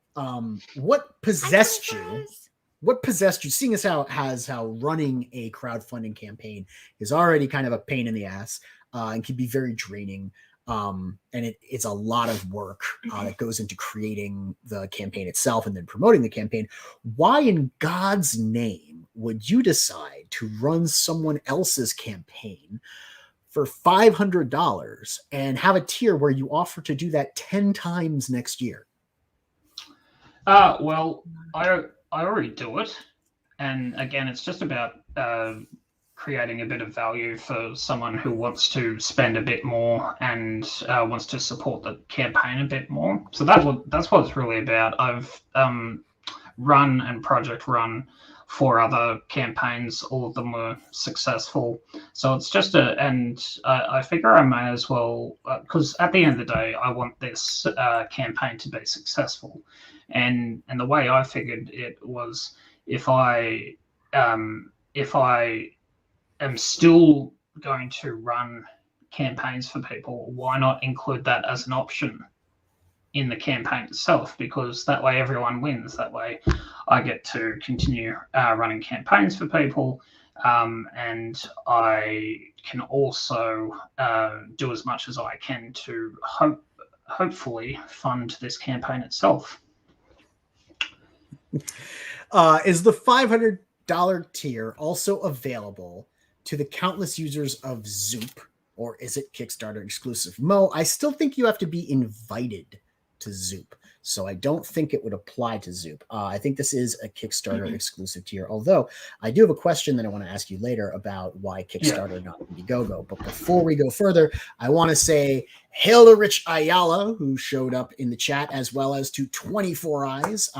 What possessed you, seeing as how running a crowdfunding campaign is already kind of a pain in the ass and can be very draining. And it's a lot of work that goes into creating the campaign itself and then promoting the campaign. Why in God's name would you decide to run someone else's campaign for $500 and have a tier where you offer to do that 10 times next year? Well, I already do it. And again, it's just about creating a bit of value for someone who wants to spend a bit more and wants to support the campaign a bit more. So that's what it's really about. I've run and project run 4 other campaigns. All of them were successful. So it's just I figure I may as well, because at the end of the day, I want this campaign to be successful. And the way I figured it was if I am still going to run campaigns for people, why not include that as an option in the campaign itself? Because that way everyone wins. That way I get to continue running campaigns for people, and I can also do as much as I can to hopefully fund this campaign itself. Is the $500 tier also available to the countless users of Zoop, or is it Kickstarter exclusive? Mo, I still think you have to be invited to Zoop. So I don't think it would apply to Zoop. I think this is a Kickstarter exclusive tier, although I do have a question that I want to ask you later about why Kickstarter, not Indiegogo. But before we go further, I want to say hail to Rich Ayala, who showed up in the chat, as well as to 24 Eyes.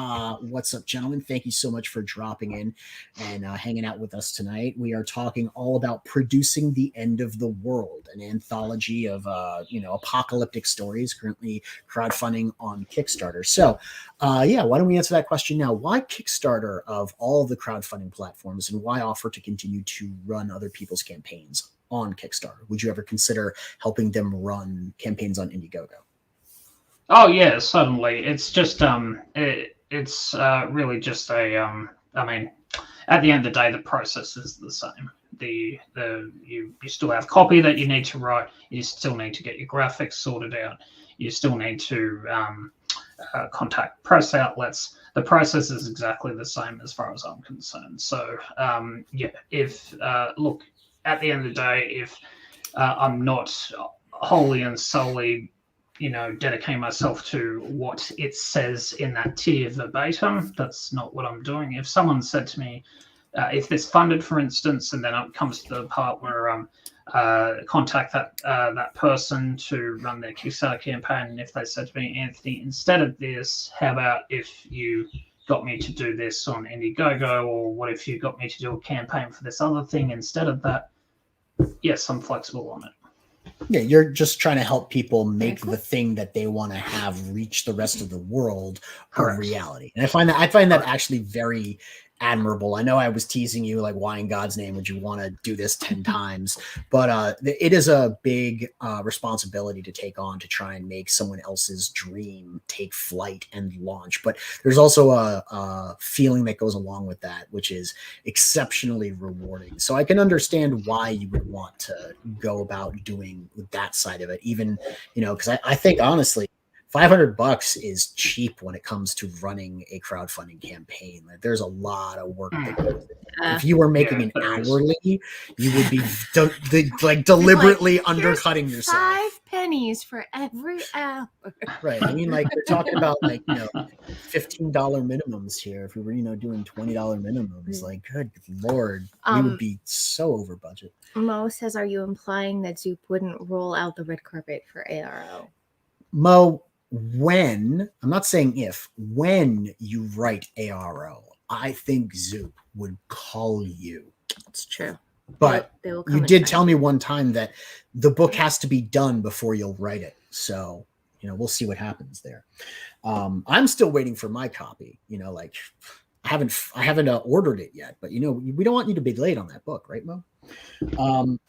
What's up, gentlemen? Thank you so much for dropping in and hanging out with us tonight. We are talking all about Producing the End of the World, an anthology of apocalyptic stories currently crowdfunding on Kickstarter. So, why don't we answer that question now? Why Kickstarter of all of the crowdfunding platforms, and why offer to continue to run other people's campaigns on Kickstarter? Would you ever consider helping them run campaigns on Indiegogo? Oh yeah, certainly. It's just it's really just a I mean, at the end of the day, the process is the same. You still have copy that you need to write. You still need to get your graphics sorted out. You still need to contact press outlets. The process is exactly the same as far as I'm concerned. So if look, at the end of the day, if I'm not wholly and solely, dedicating myself to what it says in that tier verbatim, that's not what I'm doing. If someone said to me, if this funded, for instance, and then it comes to the part where contact that person to run their Kickstarter campaign, and if they said to me, Anthony, instead of this, how about if you got me to do this on Indiegogo, or what if you got me to do a campaign for this other thing instead of that? Yes, I'm flexible on it. Yeah, you're just trying to help people make the thing that they want to have reach the rest of the world a reality. And I find that actually very admirable. I know I was teasing you, like, why in God's name would you want to do this 10 times? But it is a big responsibility to take on, to try and make someone else's dream take flight and launch. But there's also a feeling that goes along with that, which is exceptionally rewarding. So I can understand why you would want to go about doing that side of it, even, because I think, honestly, $500 is cheap when it comes to running a crowdfunding campaign. Like, there's a lot of work that goes in. If you were making an hourly, you would be deliberately undercutting yourself. 5 pennies for every hour. Right. I mean, like, we're talking about $15 minimums here. If we were, doing $20 minimums, like, good Lord, we would be so over budget. Mo says, are you implying that Zoop wouldn't roll out the red carpet for ARO? Mo, when, I'm not saying if, when you write ARO, I think Zoop would call you. It's true. But you did tell me one time that the book has to be done before you'll write it. So, we'll see what happens there. I'm still waiting for my copy. I haven't ordered it yet, but we don't want you to be late on that book, right, Mo?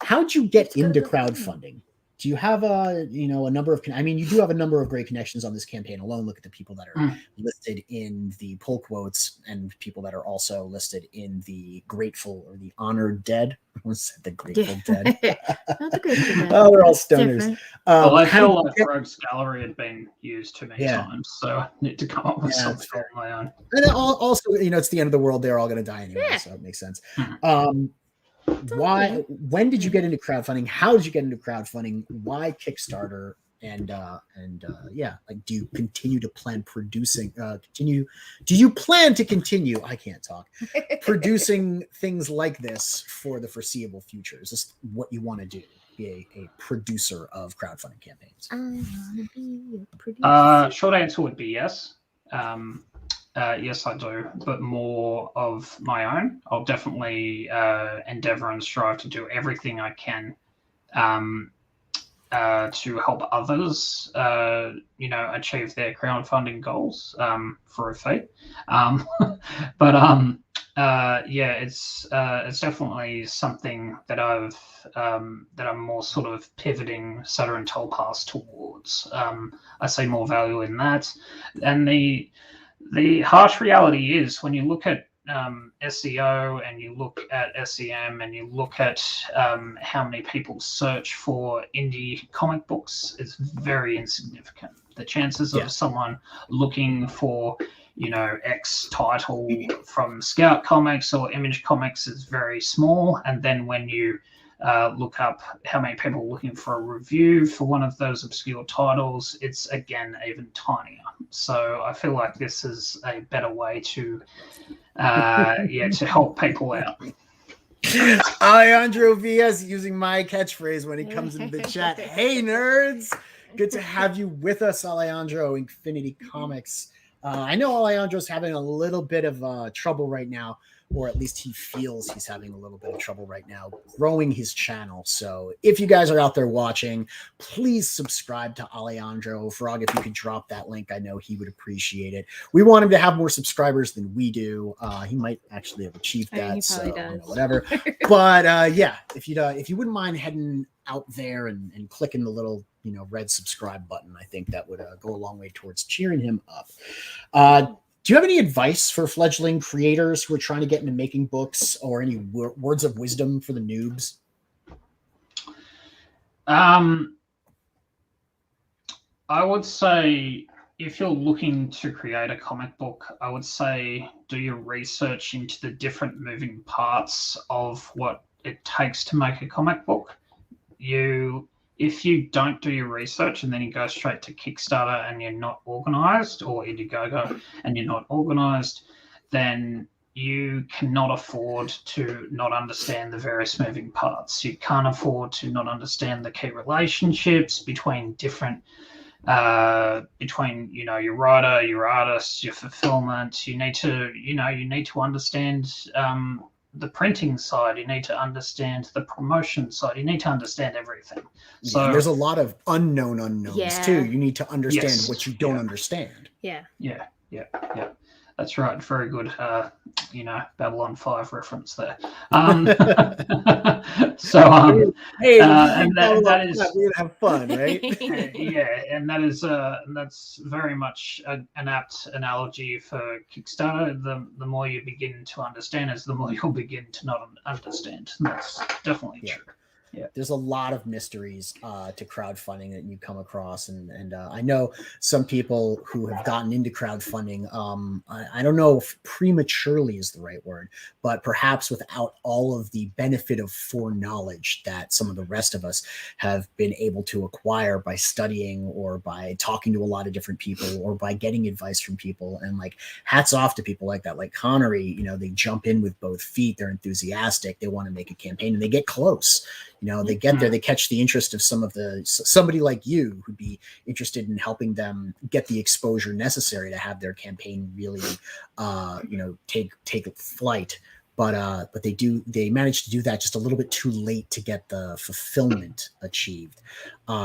How'd you get into crowdfunding? Do you have a number of, you do have a number of great connections on this campaign alone. Look at the people that are listed in the pull quotes, and people that are also listed in the grateful or the honored dead. I almost said the grateful dead. Not the grateful dead. Oh, they're all stoners. I feel like Rogue's Gallery had been used too many times, so I need to come up with something on my own. And also, it's the end of the world. They're all going to die anyway, so it makes sense. When did you get into crowdfunding? How did you get into crowdfunding? Why Kickstarter? And do you continue to plan producing do you plan to continue, I can't talk, producing things like this for the foreseeable future? Is this what you want to do, be a producer of crowdfunding campaigns? I want to be a producer. Short answer would be yes. Yes, I do, but more of my own. I'll definitely endeavor and strive to do everything I can to help others, achieve their crowdfunding goals for a fee. It's definitely something that that I'm more sort of pivoting Sutter & Tolpass towards. I see more value in that, and the harsh reality is, when you look at SEO and you look at SEM and you look at how many people search for indie comic books, it's very insignificant. The chances of someone looking for X title from Scout Comics or Image Comics is very small, and then when you look up how many people are looking for a review for one of those obscure titles, it's again even tinier. So I feel like this is a better way to to help people out. Alejandro Villas using my catchphrase when he comes into the chat. Hey nerds, good to have you with us, Alejandro, Infinity Comics. I know Alejandro's having a little bit of trouble right now, or at least he feels he's having a little bit of trouble right now growing his channel. So if you guys are out there watching, please subscribe to Alejandro. Frog, if you could drop that link, I know he would appreciate it. We want him to have more subscribers than we do. He might actually have achieved that, so whatever. But if you wouldn't mind heading out there and clicking the little red subscribe button, I think that would go a long way towards cheering him up. Do you have any advice for fledgling creators who are trying to get into making books, or any words of wisdom for the noobs? I would say if you're looking to create a comic book, I would say do your research into the different moving parts of what it takes to make a comic book. If you don't do your research and then you go straight to Kickstarter and you're not organized, or Indiegogo and you're not organized, then you cannot afford to not understand the various moving parts. You can't afford to not understand the key relationships between different your writer, your artist, your fulfillment. You need to understand the printing side. You need to understand the promotion side. You need to understand everything. So there's a lot of unknowns too. You need to understand what you don't understand. Yeah. That's right. Very good, Babylon 5 reference there. Hey, and that is we're gonna have fun, right? And that's very much an apt analogy for Kickstarter. The more you begin to understand is the more you'll begin to not understand. And that's definitely true. Yeah, there's a lot of mysteries to crowdfunding that you come across, and I know some people who have gotten into crowdfunding. I don't know if prematurely is the right word, but perhaps without all of the benefit of foreknowledge that some of the rest of us have been able to acquire by studying, or by talking to a lot of different people, or by getting advice from people. And like, hats off to people like that, like Connery. They jump in with both feet. They're enthusiastic. They want to make a campaign, and they get close. They get there, they catch the interest of somebody like you who'd be interested in helping them get the exposure necessary to have their campaign really, take flight. But they manage to do that just a little bit too late to get the fulfillment achieved.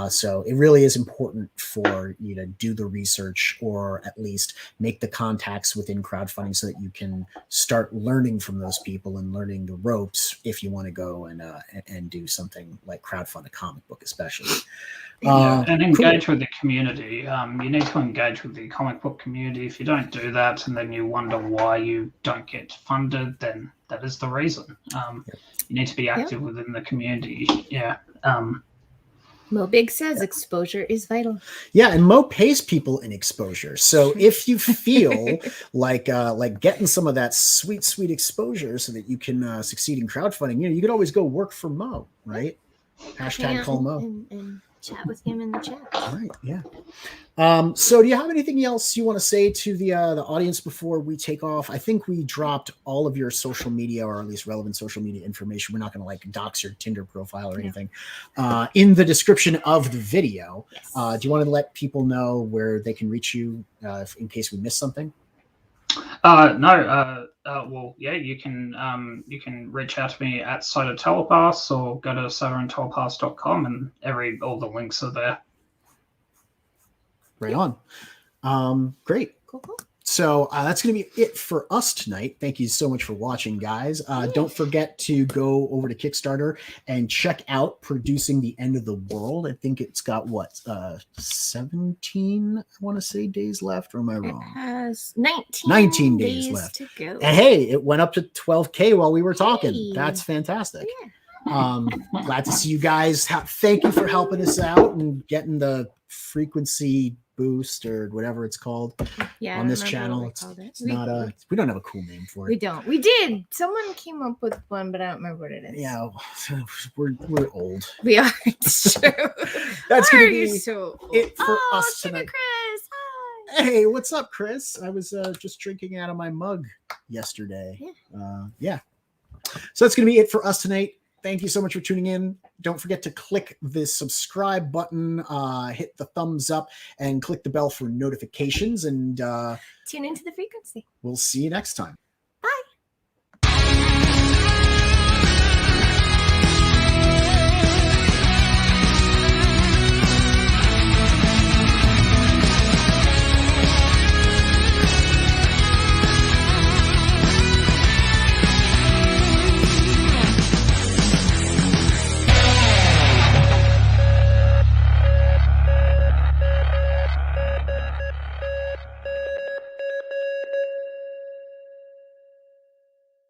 So it really is important for you to do the research, or at least make the contacts within crowdfunding, so that you can start learning from those people and learning the ropes if you want to go and do something like crowdfund a comic book, especially. And engage with the community. You need to engage with the comic book community. If you don't do that, and then you wonder why you don't get funded, then that is the reason. You need to be active within the community. Mo Big says exposure is vital. Yeah, and Mo pays people in exposure. So if you feel like getting some of that sweet exposure so that you can succeed in crowdfunding, you could always go work for Mo, right? Hashtag call Mo. And chat with him in the chat. All right, yeah. So do you have anything else you want to say to the audience before we take off? I think we dropped all of your social media, or at least relevant social media information. We're not going to dox your Tinder profile or anything in the description of the video. Yes. Do you want to let people know where they can reach you in case we missed something? No. You can reach out to me at Soda Telepass, or go to sodaandtelepass.com, and all the links are there. Right on. Great. Cool. So that's going to be it for us tonight. Thank you so much for watching, guys. Don't forget to go over to Kickstarter and check out Producing the End of the World. I think it's got 17, I want to say, days left, or am I wrong? It has 19 days left to go. And hey, it went up to 12K while we were talking. Hey. That's fantastic. Yeah. Glad to see you guys. Thank you for helping us out and getting the frequency boost or whatever it's called Yeah, I on don't this remember channel. what we It's, called it. it's not a. We don't have a cool name for We it. don't. We did. Someone came up with one, but I don't remember what it is. Yeah, we're old. We are. It's true. That's Why gonna are you be so old? it for Oh, us Chicken tonight. Chris. Hi. Hey, what's up, Chris? I was just drinking out of my mug yesterday. Yeah. So that's going to be it for us tonight. Thank you so much for tuning in. Don't forget to click the subscribe button, hit the thumbs up, and click the bell for notifications. And Tune into the frequency. we'll see you next time.